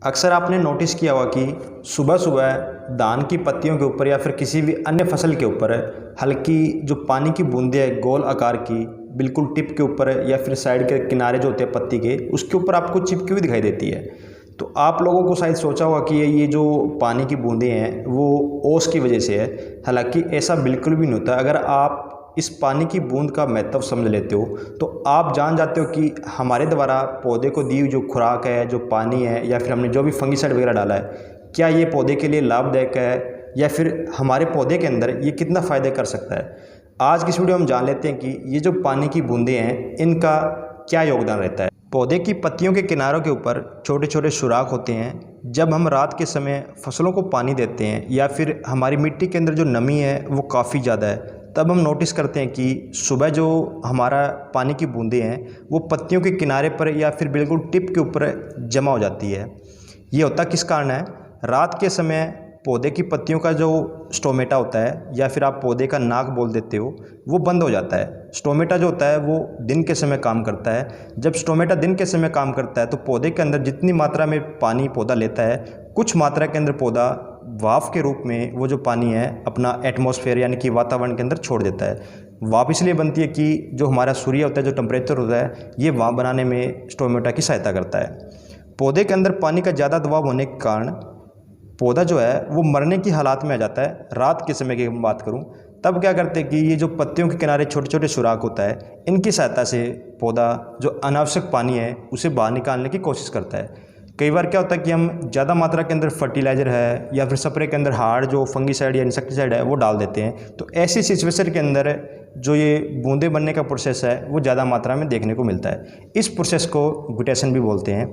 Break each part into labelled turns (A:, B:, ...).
A: अक्सर आपने नोटिस किया होगा कि सुबह सुबह धान की पत्तियों के ऊपर या फिर किसी भी अन्य फसल के ऊपर हल्की जो पानी की बूंदें है गोल आकार की बिल्कुल टिप के ऊपर या फिर साइड के किनारे जो होते हैं पत्ती के उसके ऊपर आपको चिपकी हुई दिखाई देती है। तो आप लोगों को शायद सोचा होगा कि ये जो पानी की बूंदें हैं वो ओस की वजह से है। हालांकि ऐसा बिल्कुल भी नहीं होता। अगर आप इस पानी की बूंद का महत्व समझ लेते हो तो आप जान जाते हो कि हमारे द्वारा पौधे को दी हुई जो खुराक है, जो पानी है, या फिर हमने जो भी फंगिसाइड वगैरह डाला है, क्या ये पौधे के लिए लाभदायक है या फिर हमारे पौधे के अंदर ये कितना फ़ायदे कर सकता है। आज की इस वीडियो में हम जान लेते हैं कि ये जो पानी की बूंदें हैं इनका क्या योगदान रहता है। पौधे की पत्तियों के किनारों के ऊपर छोटे छोटे सुराख होते हैं। जब हम रात के समय फसलों को पानी देते हैं या फिर हमारी मिट्टी के अंदर जो नमी है वो काफ़ी ज़्यादा है, तब हम नोटिस करते हैं कि सुबह जो हमारा पानी की बूंदें हैं वो पत्तियों के किनारे पर या फिर बिल्कुल टिप के ऊपर जमा हो जाती है। ये होता किस कारण है? रात के समय पौधे की पत्तियों का जो स्टोमेटा होता है या फिर आप पौधे का नाक बोल देते हो वो बंद हो जाता है। स्टोमेटा जो होता है वो दिन के समय काम करता है। जब स्टोमेटा दिन के समय काम करता है तो पौधे के अंदर जितनी मात्रा में पानी पौधा लेता है, कुछ मात्रा के अंदर पौधा वाफ के रूप में वो जो पानी है अपना एटमॉस्फेयर यानी कि वातावरण के अंदर छोड़ देता है। वाफ इसलिए बनती है कि जो हमारा सूर्य होता है, जो टेम्परेचर होता है, ये वाफ बनाने में स्टोमेटा की सहायता करता है। पौधे के अंदर पानी का ज़्यादा दबाव होने के कारण पौधा जो है वो मरने की हालात में आ जाता है। रात के समय की बात करूं तब क्या करते हैं कि ये जो पत्तियों के किनारे छोटे छोटे सुराख होता है, इनकी सहायता से पौधा जो अनावश्यक पानी है उसे बाहर निकालने की कोशिश करता है। कई बार क्या होता है कि हम ज़्यादा मात्रा के अंदर फर्टिलाइज़र है या फिर स्प्रे के अंदर हार्ड जो फंगीसाइड या इंसेक्टिसाइड है वो डाल देते हैं। तो ऐसी सिचुएशन के अंदर जो ये बूंदे बनने का प्रोसेस है वो ज़्यादा मात्रा में देखने को मिलता है। इस प्रोसेस को गुटेशन भी बोलते हैं।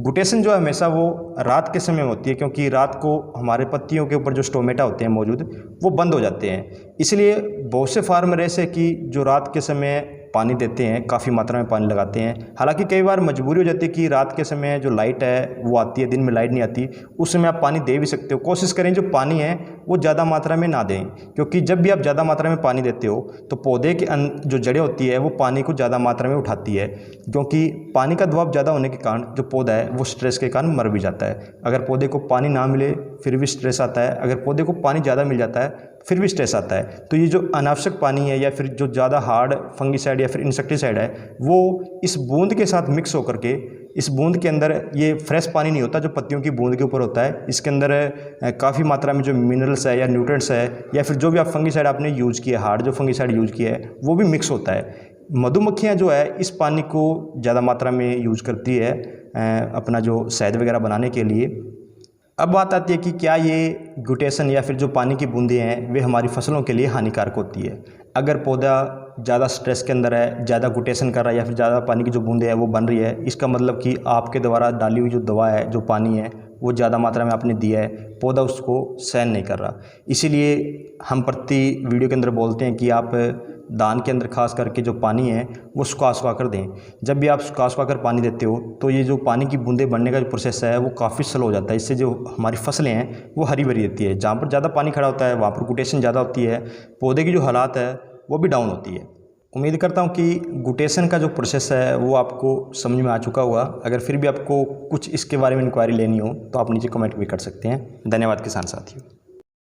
A: गुटेशन जो हमेशा वो रात के समय होती है, क्योंकि रात को हमारे पत्तियों के ऊपर जो स्टोमेटा होते हैं मौजूद वो बंद हो जाते हैं। इसलिए बहुत से फार्मर ऐसे कि जो रात के समय पानी देते हैं, काफ़ी मात्रा में पानी लगाते हैं। हालांकि कई बार मजबूरी हो जाती है कि रात के समय जो लाइट है वो आती है, दिन में लाइट नहीं आती, उस समय आप पानी दे भी सकते हो। कोशिश करें जो पानी है वो ज़्यादा मात्रा में ना दें, क्योंकि जब भी आप ज़्यादा मात्रा में पानी देते हो तो पौधे के जो जड़ें होती है वो पानी को ज़्यादा मात्रा में उठाती है, क्योंकि पानी का दबाव ज़्यादा होने के कारण जो पौधा है वो स्ट्रेस के कारण मर भी जाता है। अगर पौधे को पानी ना मिले फिर भी स्ट्रेस आता है, अगर पौधे को पानी ज़्यादा मिल जाता है फिर भी स्ट्रेस आता है। तो ये जो अनावश्यक पानी है या फिर जो ज़्यादा हार्ड फंगीसाइड या फिर इंसेक्टिसाइड है वो इस बूंद के साथ मिक्स होकर के, इस बूंद के अंदर ये फ्रेश पानी नहीं होता जो पत्तियों की बूंद के ऊपर होता है, इसके अंदर काफ़ी मात्रा में जो मिनरल्स है या न्यूट्रिएंट्स है या फिर जो भी आप फंगीसाइड आपने यूज़ किया, हार्ड जो फंगीसाइड यूज़ किया है वो भी मिक्स होता है। मधुमक्खियाँ जो है इस पानी को ज़्यादा मात्रा में यूज़ करती है अपना जो शहद वगैरह बनाने के लिए। अब बात आती है कि क्या ये गुटेशन या फिर जो पानी की बूंदें हैं वे हमारी फसलों के लिए हानिकारक होती है। अगर पौधा ज़्यादा स्ट्रेस के अंदर है, ज़्यादा गुटेशन कर रहा है या फिर ज़्यादा पानी की जो बूंदें हैं वो बन रही है, इसका मतलब कि आपके द्वारा डाली हुई जो दवा है, जो पानी है वो ज़्यादा मात्रा में आपने दिया है, पौधा उसको सहन नहीं कर रहा। इसीलिए हम प्रति वीडियो के अंदर बोलते हैं कि आप धान के अंदर खास करके जो पानी है वो सुखा सुखा कर दें। जब भी आप सुखा सुखा कर पानी देते हो तो ये जो पानी की बूंदें बनने का जो प्रोसेस है वो काफ़ी स्लो हो जाता है। इससे जो हमारी फसलें हैं वो हरी भरी रहती है। जहाँ पर ज़्यादा पानी खड़ा होता है वहाँ पर गुटेशन ज़्यादा होती है, पौधे की जो हालात है वो भी डाउन होती है। उम्मीद करता हूँ कि गुटेशन का जो प्रोसेस है वो आपको समझ में आ चुका होगा। अगर फिर भी आपको कुछ इसके बारे में इंक्वायरी लेनी हो तो आप नीचे कमेंट भी कर सकते हैं। धन्यवाद किसान साथियों।